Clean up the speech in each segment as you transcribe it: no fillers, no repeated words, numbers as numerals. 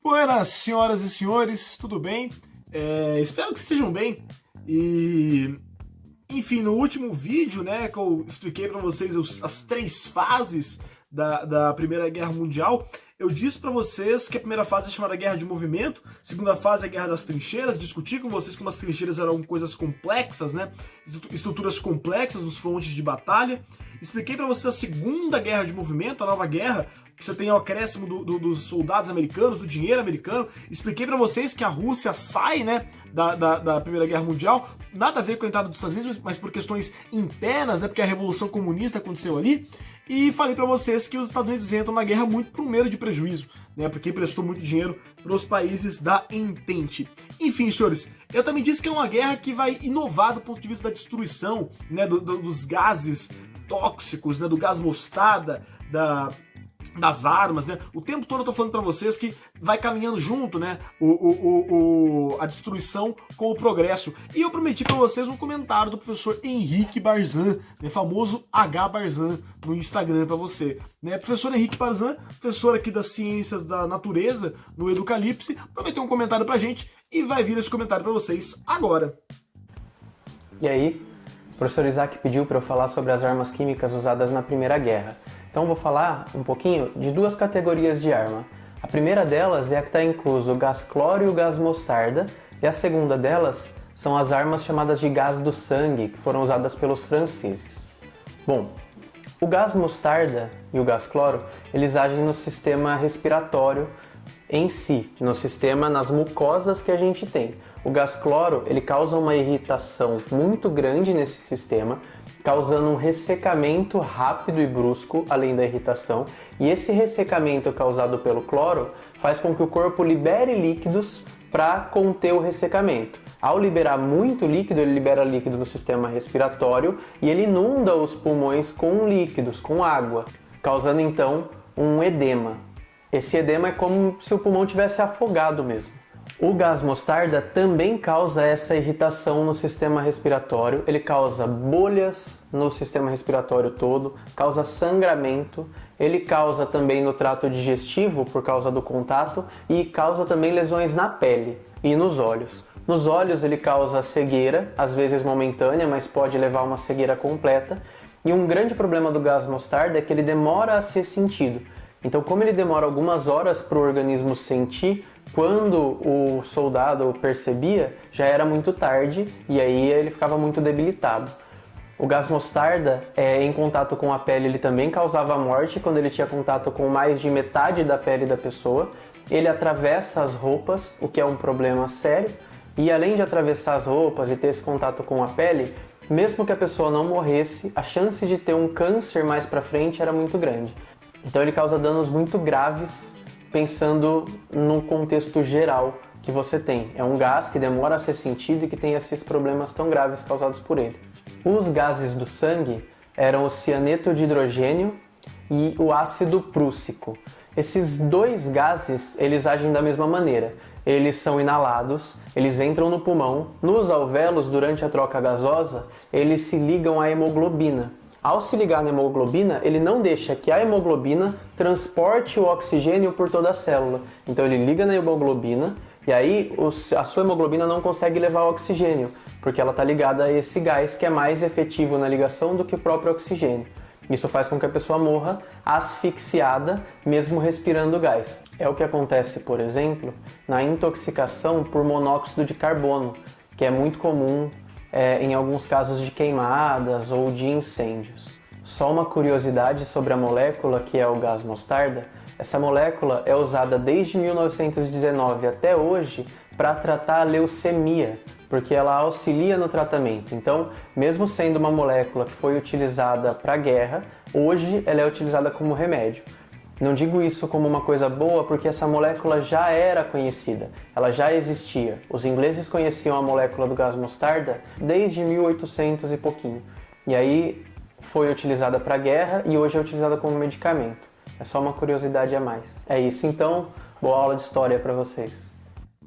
Buenas, senhoras e senhores, tudo bem? Espero que estejam bem. Enfim, no último vídeo, né, que eu expliquei para vocês as três fases da Primeira Guerra Mundial, eu disse para vocês que a primeira fase é chamada Guerra de Movimento, a segunda fase é a Guerra das Trincheiras, discuti com vocês como as trincheiras eram coisas complexas, né, estruturas complexas nos frontes de batalha. Expliquei para vocês a Segunda Guerra de Movimento, a nova guerra, que você tem o acréscimo dos soldados americanos, do dinheiro americano. Expliquei para vocês que a Rússia sai, né, da Primeira Guerra Mundial, nada a ver com a entrada dos Estados Unidos, mas por questões internas, né, porque a Revolução Comunista aconteceu ali. E falei para vocês que os Estados Unidos entram na guerra muito por medo de prejuízo, né, porque emprestou muito dinheiro para os países da Entente. Enfim, senhores, eu também disse que é uma guerra que vai inovar do ponto de vista da destruição, né, dos gases tóxicos, né, do gás mostarda, das armas, né? O tempo todo eu tô falando para vocês que vai caminhando junto, né? A destruição com o progresso. E eu prometi para vocês um comentário do professor Henrique Barzan, né? Famoso H Barzan no Instagram para você, né? Professor Henrique Barzan, professor aqui das ciências da natureza no Educalipse, prometeu um comentário pra gente e vai vir esse comentário para vocês agora. E aí, o professor Isaac pediu para eu falar sobre as armas químicas usadas na Primeira Guerra. Então vou falar um pouquinho de duas categorias de arma. A primeira delas é a que está incluso o gás cloro e o gás mostarda, e a segunda delas são as armas chamadas de gás do sangue, que foram usadas pelos franceses. Bom, o gás mostarda e o gás cloro, eles agem no sistema respiratório em si, nas mucosas que a gente tem. O gás cloro, ele causa uma irritação muito grande nesse sistema, causando um ressecamento rápido e brusco, além da irritação. E esse ressecamento causado pelo cloro faz com que o corpo libere líquidos para conter o ressecamento. Ao liberar muito líquido, ele libera líquido no sistema respiratório e ele inunda os pulmões com líquidos, com água, causando então um edema. Esse edema é como se o pulmão tivesse afogado mesmo. O gás mostarda também causa essa irritação no sistema respiratório, ele causa bolhas no sistema respiratório todo, causa sangramento, ele causa também no trato digestivo por causa do contato e causa também lesões na pele e nos olhos. Nos olhos ele causa cegueira, às vezes momentânea, mas pode levar a uma cegueira completa. E um grande problema do gás mostarda é que ele demora a ser sentido. Então, como ele demora algumas horas para o organismo sentir, quando o soldado percebia, já era muito tarde e aí ele ficava muito debilitado. O gás mostarda, em contato com a pele, ele também causava morte quando ele tinha contato com mais de metade da pele da pessoa. Ele atravessa as roupas, o que é um problema sério, e além de atravessar as roupas e ter esse contato com a pele, mesmo que a pessoa não morresse, a chance de ter um câncer mais para frente era muito grande. Então ele causa danos muito graves, pensando no contexto geral que você tem. É um gás que demora a ser sentido e que tem esses problemas tão graves causados por ele. Os gases do sangue eram o cianeto de hidrogênio e o ácido prússico. Esses dois gases, eles agem da mesma maneira. Eles são inalados, eles entram no pulmão, nos alvéolos durante a troca gasosa, eles se ligam à hemoglobina. Ao se ligar na hemoglobina, ele não deixa que a hemoglobina transporte o oxigênio por toda a célula. Então ele liga na hemoglobina e aí a sua hemoglobina não consegue levar o oxigênio, porque ela está ligada a esse gás que é mais efetivo na ligação do que o próprio oxigênio. Isso faz com que a pessoa morra asfixiada, mesmo respirando gás. É o que acontece, por exemplo, na intoxicação por monóxido de carbono, que é muito comum em alguns casos de queimadas ou de incêndios. Só uma curiosidade sobre a molécula que é o gás mostarda: essa molécula é usada desde 1919 até hoje para tratar a leucemia, porque ela auxilia no tratamento. Então, mesmo sendo uma molécula que foi utilizada para a guerra, hoje ela é utilizada como remédio. Não digo isso como uma coisa boa porque essa molécula já era conhecida, ela já existia. Os ingleses conheciam a molécula do gás mostarda desde 1800 e pouquinho. E aí foi utilizada para a guerra e hoje é utilizada como medicamento. É só uma curiosidade a mais. É isso então, boa aula de história para vocês.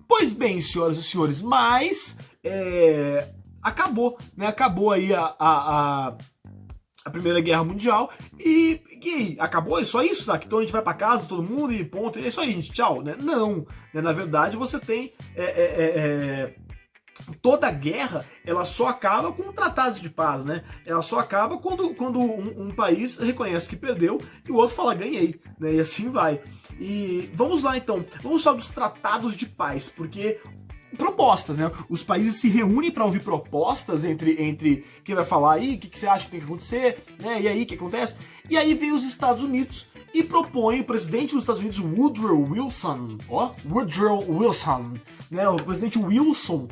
Pois bem, senhoras e senhores, mas acabou, né? Acabou aí a Primeira Guerra Mundial e aí, acabou? É só isso, sabe? Então a gente vai pra casa, todo mundo, e ponto, é isso aí, gente, tchau, né? Não, né? Na verdade você tem toda guerra, ela só acaba com tratados de paz, né? Ela só acaba quando um país reconhece que perdeu e o outro fala ganhei, né? E assim vai. E vamos lá então, vamos falar dos tratados de paz, porque propostas, né? Os países se reúnem para ouvir propostas entre quem vai falar aí, o que você acha que tem que acontecer, né? E aí, o que acontece? E aí vem os Estados Unidos e propõe o presidente dos Estados Unidos, Woodrow Wilson, né? O presidente Wilson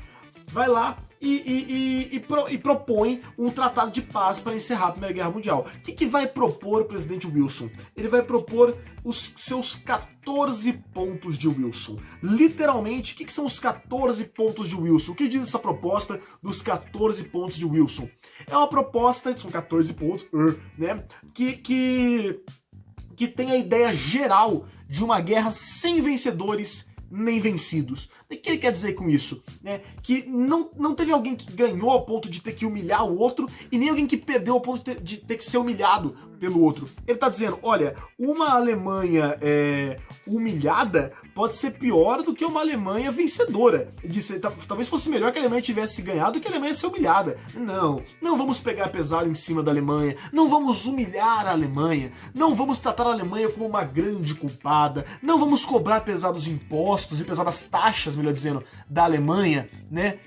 vai lá e propõe um tratado de paz para encerrar a Primeira Guerra Mundial. O que vai propor o presidente Wilson? Ele vai propor os seus 14 pontos de Wilson. Literalmente, o que são os 14 pontos de Wilson? O que diz essa proposta dos 14 pontos de Wilson? É uma proposta, são 14 pontos, né? Que tem a ideia geral de uma guerra sem vencedores nem vencidos. O que ele quer dizer com isso? Né? Que não teve alguém que ganhou ao ponto de ter que humilhar o outro e nem alguém que perdeu ao ponto de ter que ser humilhado pelo outro. Ele está dizendo, olha, uma Alemanha humilhada pode ser pior do que uma Alemanha vencedora. Ele disse, talvez fosse melhor que a Alemanha tivesse ganhado do que a Alemanha ser humilhada. Não vamos pegar pesado em cima da Alemanha, não vamos humilhar a Alemanha, não vamos tratar a Alemanha como uma grande culpada, não vamos cobrar pesados impostos e pesadas taxas, melhor dizendo, da Alemanha, né?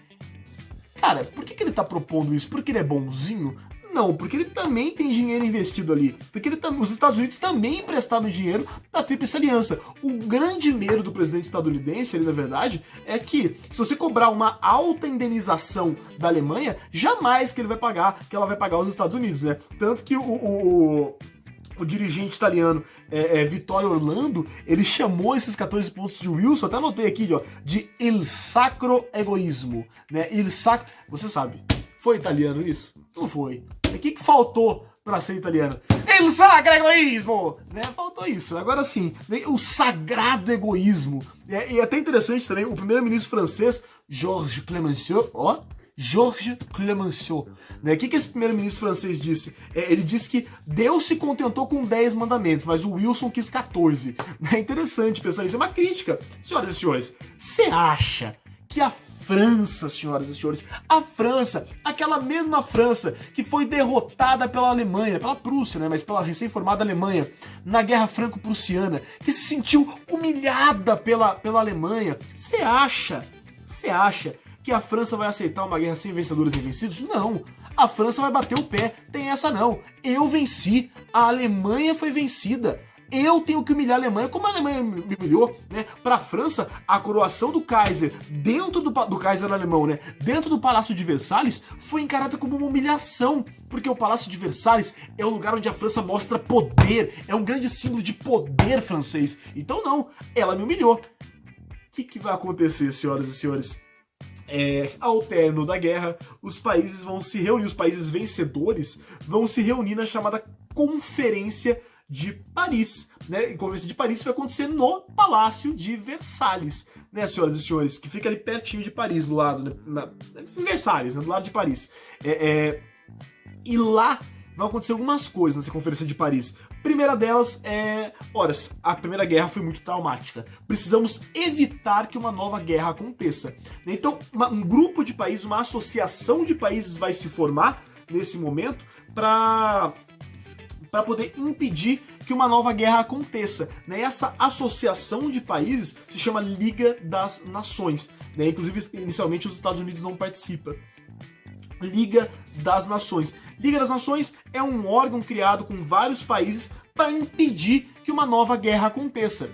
Cara, por que ele tá propondo isso? Porque ele é bonzinho? Não, porque ele também tem dinheiro investido ali. Porque os Estados Unidos também emprestaram dinheiro para a Tríplice Aliança. O grande medo do presidente estadunidense, ali, na verdade, é que se você cobrar uma alta indenização da Alemanha, jamais que ela vai pagar os Estados Unidos, né? Tanto que o dirigente italiano Vittorio Orlando, ele chamou esses 14 pontos de Wilson, até anotei aqui, ó, de il sacro egoísmo, né? Você sabe, foi italiano isso? Não foi. O que faltou para ser italiano? Il sacro egoísmo, né? Faltou isso. Agora sim, o sagrado egoísmo. E é até interessante também, o primeiro-ministro francês, Georges Clemenceau, né? O que esse primeiro-ministro francês disse? Ele disse que Deus se contentou com 10 mandamentos, mas o Wilson quis 14. É interessante pensar isso, é uma crítica. Senhoras e senhores, você acha que a França, senhoras e senhores, a França, aquela mesma França que foi derrotada pela Alemanha, pela Prússia, né, mas pela recém-formada Alemanha, na Guerra Franco-Prussiana, que se sentiu humilhada pela Alemanha, você acha que a França vai aceitar uma guerra sem vencedores e vencidos? Não. A França vai bater o pé. Tem essa não. Eu venci. A Alemanha foi vencida. Eu tenho que humilhar a Alemanha como a Alemanha me humilhou, né? Para a França, a coroação do Kaiser dentro do Kaiser alemão, né? Dentro do Palácio de Versalhes, foi encarada como uma humilhação, porque o Palácio de Versalhes é o lugar onde a França mostra poder, é um grande símbolo de poder francês. Então não, ela me humilhou. O que vai acontecer, senhoras e senhores? Ao término da guerra, os países vão se reunir, os países vencedores vão se reunir na chamada Conferência de Paris, né? E a Conferência de Paris vai acontecer no Palácio de Versalhes, né, senhoras e senhores, que fica ali pertinho de Paris, do lado, né, em Versalhes, né, do lado de Paris. E lá vão acontecer algumas coisas nessa Conferência de Paris. Primeira delas a Primeira Guerra foi muito traumática. Precisamos evitar que uma nova guerra aconteça. Então, um grupo de países, uma associação de países vai se formar nesse momento para poder impedir que uma nova guerra aconteça. Né? Essa associação de países se chama Liga das Nações. Né? Inclusive, inicialmente, os Estados Unidos não participam. Liga das Nações. Liga das Nações é um órgão criado com vários países para impedir que uma nova guerra aconteça.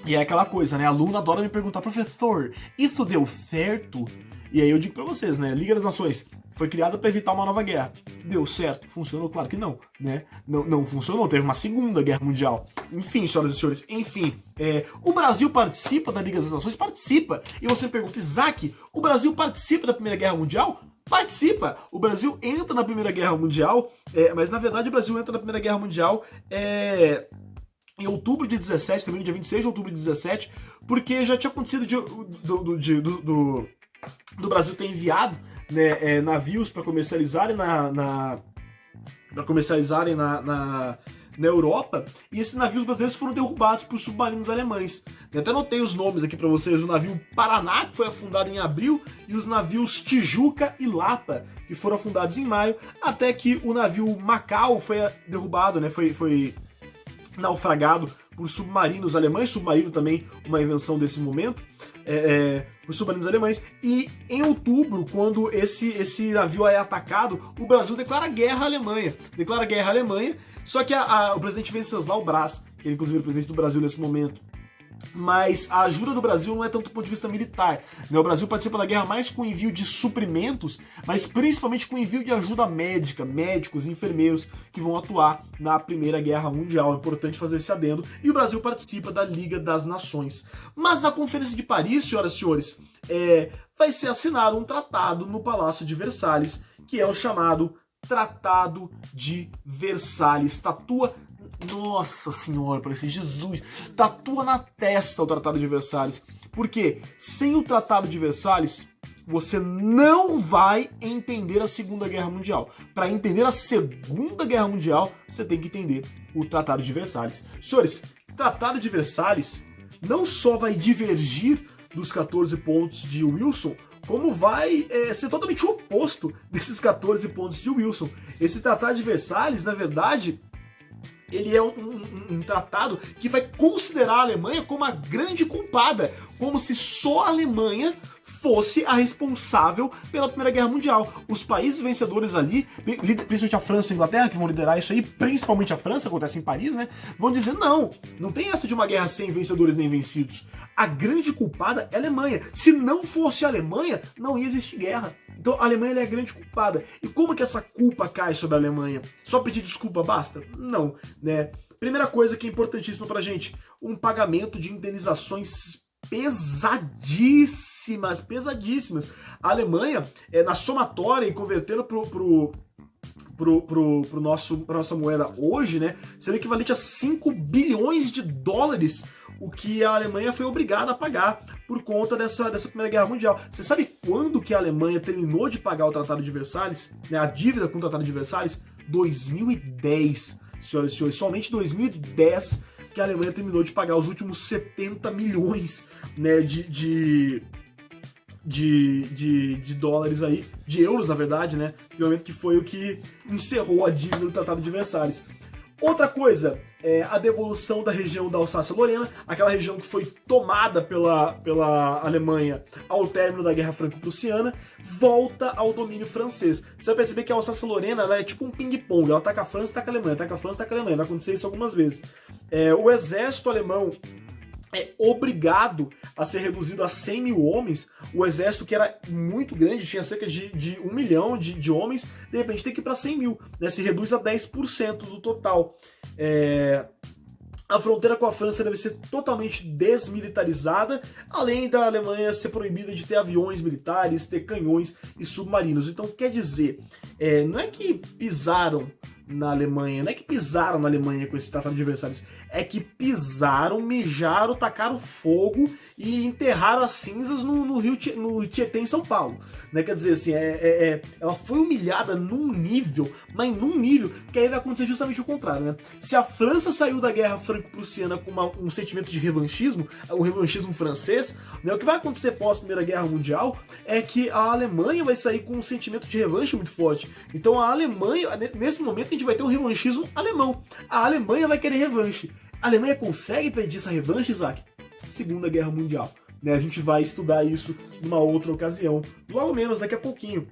E é aquela coisa, né? A aluna adora me perguntar, professor, isso deu certo? E aí eu digo para vocês, né? Liga das Nações foi criada para evitar uma nova guerra. Deu certo? Funcionou? Claro que não, né? Não funcionou, teve uma Segunda Guerra Mundial. Enfim, senhoras e senhores, o Brasil participa da Liga das Nações? Participa. E você pergunta, Isaac, o Brasil participa da Primeira Guerra Mundial? Participa! O Brasil entra na Primeira Guerra Mundial, mas na verdade o Brasil entra na Primeira Guerra Mundial em outubro de 17, também no dia 26 de outubro de 17, porque já tinha acontecido do Brasil ter enviado, né, navios para comercializarem na para comercializarem na Europa, e esses navios brasileiros foram derrubados por submarinos alemães. Eu até anotei os nomes aqui para vocês: o navio Paraná, que foi afundado em abril, e os navios Tijuca e Lapa, que foram afundados em maio, até que o navio Macau foi derrubado, né? Foi naufragado por submarinos alemães, submarino também uma invenção desse momento, por submarinos alemães, e em outubro, quando esse navio é atacado, o Brasil declara guerra à Alemanha, só que o presidente Venceslau Braz, que é inclusive o presidente do Brasil nesse momento, mas a ajuda do Brasil não é tanto do ponto de vista militar, né? O Brasil participa da guerra mais com envio de suprimentos, mas principalmente com envio de ajuda médica, médicos e enfermeiros que vão atuar na Primeira Guerra Mundial. É importante fazer esse adendo. E o Brasil participa da Liga das Nações. Mas na Conferência de Paris, senhoras e senhores, vai ser assinado um tratado no Palácio de Versalhes, que é o chamado Tratado de Versalhes. Nossa senhora, parece Jesus, tatua na testa o Tratado de Versalhes. Porque sem o Tratado de Versalhes, você não vai entender a Segunda Guerra Mundial. Para entender a Segunda Guerra Mundial, você tem que entender o Tratado de Versalhes. Senhores, o Tratado de Versalhes não só vai divergir dos 14 pontos de Wilson, como vai ser totalmente o oposto desses 14 pontos de Wilson. Esse Tratado de Versalhes, na verdade, ele é um tratado que vai considerar a Alemanha como a grande culpada, como se só a Alemanha fosse a responsável pela Primeira Guerra Mundial. Os países vencedores ali, principalmente a França e a Inglaterra, que vão liderar isso aí, principalmente a França, acontece em Paris, né? Vão dizer, não tem essa de uma guerra sem vencedores nem vencidos. A grande culpada é a Alemanha. Se não fosse a Alemanha, não ia existir guerra. Então a Alemanha é a grande culpada. E como que essa culpa cai sobre a Alemanha? Só pedir desculpa basta? Não, né? Primeira coisa que é importantíssima pra gente, um pagamento de indenizações pesadíssimas. A Alemanha, na somatória e convertendo pra nossa moeda hoje, né, seria equivalente a 5 bilhões de dólares, o que a Alemanha foi obrigada a pagar por conta dessa Primeira Guerra Mundial. Você sabe quando que a Alemanha terminou de pagar o Tratado de Versalhes, né, a dívida com o Tratado de Versalhes? 2010, senhoras e senhores, somente 2010 que a Alemanha terminou de pagar os últimos 70 milhões, né, de dólares aí, de euros, na verdade, né, no momento que foi o que encerrou a dívida do Tratado de Versalhes. Outra coisa, a devolução da região da Alsácia-Lorena, aquela região que foi tomada pela Alemanha ao término da Guerra Franco-Prussiana, volta ao domínio francês. Você vai perceber que a Alsácia-Lorena ela é tipo um ping-pong, ela ataca a França, ataca a Alemanha, ataca a França, ataca a Alemanha, vai acontecer isso algumas vezes. O exército alemão é obrigado a ser reduzido a 100 mil homens. O exército, que era muito grande, tinha cerca de 1 milhão de homens, de repente tem que ir para 100 mil, né? Se reduz a 10% do total. A fronteira com a França deve ser totalmente desmilitarizada, além da Alemanha ser proibida de ter aviões militares, ter canhões e submarinos. Então, quer dizer, não é que pisaram na Alemanha, com esse Tratado de Versalhes, é que pisaram, mijaram, tacaram fogo e enterraram as cinzas no Tietê, em São Paulo, né? Quer dizer, assim, ela foi humilhada num nível, mas num nível que aí vai acontecer justamente o contrário, né? Se a França saiu da Guerra Franco-Prussiana com um sentimento de revanchismo, o revanchismo francês, né? O que vai acontecer pós Primeira Guerra Mundial é que a Alemanha vai sair com um sentimento de revanche muito forte. Então a Alemanha, nesse momento, a gente vai ter um revanchismo alemão. A Alemanha vai querer revanche. A Alemanha consegue pedir essa revanche, Isaac? Segunda Guerra Mundial, né? A gente vai estudar isso numa outra ocasião, logo menos daqui a pouquinho.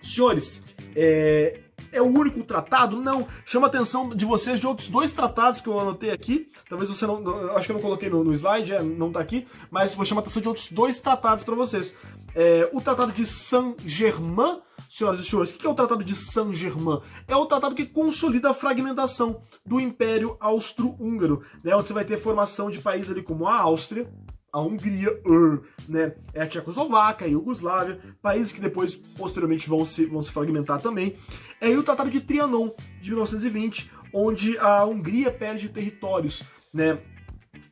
Senhores, é o único tratado? Não. Chama a atenção de vocês de outros 2 tratados que eu anotei aqui. Talvez você não... Acho que eu não coloquei no slide, não tá aqui. Mas vou chamar a atenção de outros 2 tratados para vocês. O Tratado de Saint-Germain. Senhoras e senhores, o que é o Tratado de Saint-Germain? É o tratado que consolida a fragmentação do Império Austro-Húngaro, né? Onde você vai ter formação de países ali como a Áustria, a Hungria, né? A Tchecoslováquia, a Iugoslávia, países que depois, posteriormente, vão se fragmentar também. E o Tratado de Trianon, de 1920, onde a Hungria perde territórios, né?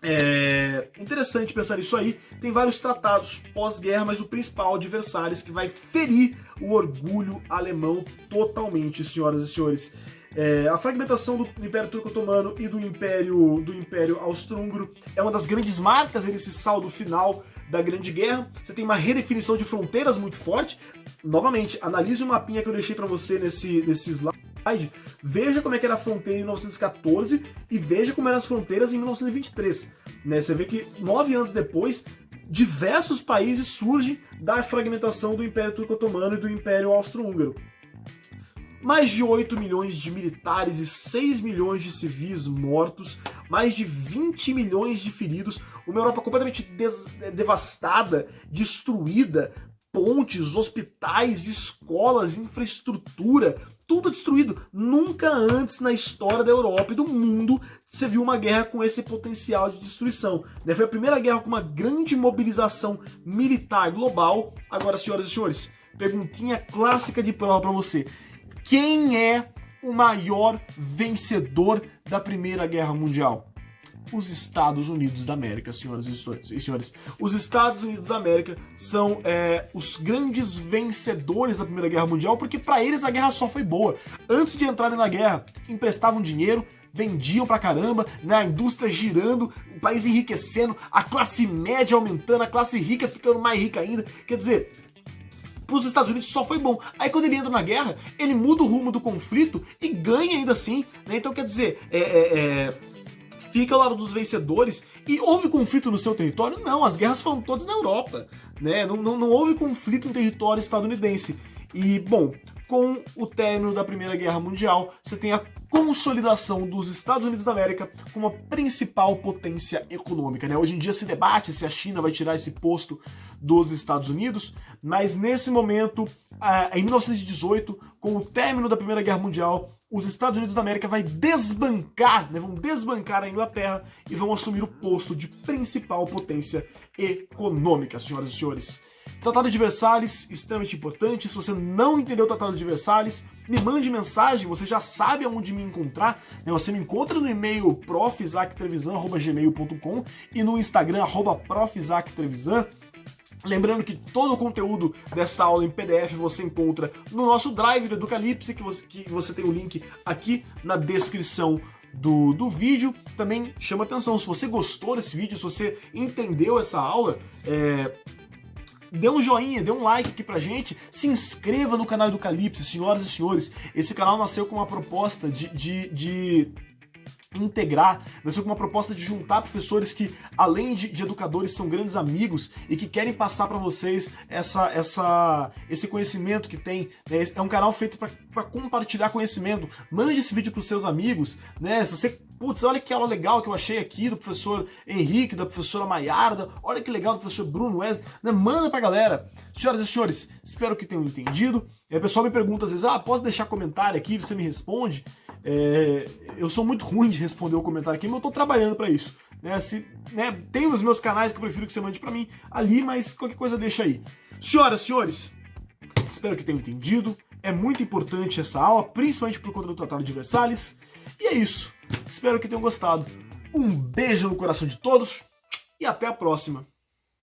É interessante pensar nisso aí. Tem vários tratados pós-guerra, mas o principal de Versalhes, que vai ferir o orgulho alemão totalmente, senhoras e senhores. A fragmentação do Império Turco-Otomano e do Império Austro-Húngaro é uma das grandes marcas nesse saldo final da Grande Guerra. Você tem uma redefinição de fronteiras muito forte. Novamente, analise o mapinha que eu deixei para você nesse slide. Veja como é que era a fronteira em 1914 e veja como eram as fronteiras em 1923. Né? Você vê que 9 anos depois, diversos países surgem da fragmentação do Império Turco-Otomano e do Império Austro-Húngaro. Mais de 8 milhões de militares e 6 milhões de civis mortos, mais de 20 milhões de feridos, uma Europa completamente devastada, destruída, pontes, hospitais, escolas, infraestrutura, tudo destruído. Nunca antes na história da Europa e do mundo você viu uma guerra com esse potencial de destruição. Foi a primeira guerra com uma grande mobilização militar global. Agora, senhoras e senhores, perguntinha clássica de prova para você. Quem é o maior vencedor da Primeira Guerra Mundial? Os Estados Unidos da América, senhoras e senhores. Os Estados Unidos da América são os grandes vencedores da Primeira Guerra Mundial, porque para eles a guerra só foi boa. Antes de entrarem na guerra, emprestavam dinheiro, vendiam pra caramba, a indústria girando, o país enriquecendo, a classe média aumentando, a classe rica ficando mais rica ainda. Quer dizer, para os Estados Unidos só foi bom. Aí quando ele entra na guerra, ele muda o rumo do conflito e ganha ainda assim. Né? Então quer dizer, fica ao lado dos vencedores. E houve conflito no seu território? Não, as guerras foram todas na Europa. Né? Não houve conflito em território estadunidense. E, bom, com o término da Primeira Guerra Mundial, você tem a consolidação dos Estados Unidos da América como a principal potência econômica. Né? Hoje em dia se debate se a China vai tirar esse posto dos Estados Unidos, mas nesse momento, em 1918, com o término da Primeira Guerra Mundial, os Estados Unidos da América vão desbancar a Inglaterra e vão assumir o posto de principal potência econômica, senhoras e senhores. Tratado de Versalhes, extremamente importante. Se você não entendeu o Tratado de Versalhes, me mande mensagem, você já sabe aonde me encontrar. Você me encontra no e-mail prof.isaac.trevisan@gmail.com e no Instagram, @prof.isaac.trevisan. Lembrando que todo o conteúdo dessa aula em PDF você encontra no nosso Drive do Educalipse, que você tem o link aqui na descrição do vídeo. Também chama atenção, se você gostou desse vídeo, se você entendeu essa aula, dê um joinha, dê um like aqui pra gente, se inscreva no canal Educalipse, senhoras e senhores. Esse canal nasceu com uma proposta de integrar, nasceu com uma proposta de juntar professores que, além de educadores, são grandes amigos e que querem passar para vocês esse conhecimento que tem. Né? É um canal feito para compartilhar conhecimento. Mande esse vídeo para os seus amigos, né? Se você, putz, olha que aula legal que eu achei aqui do professor Henrique, da professora Maiarda, olha que legal do professor Bruno Wesley, né? Manda pra galera. Senhoras e senhores, espero que tenham entendido. O pessoal me pergunta às vezes, posso deixar comentário aqui, você me responde? Eu sou muito ruim de responder o comentário aqui, mas eu tô trabalhando para isso. Tem os meus canais que eu prefiro que você mande para mim ali, mas qualquer coisa deixa aí. Senhoras e senhores, espero que tenham entendido. É muito importante essa aula, principalmente por conta do Tratado de Versalhes. E é isso. Espero que tenham gostado. Um beijo no coração de todos e até a próxima.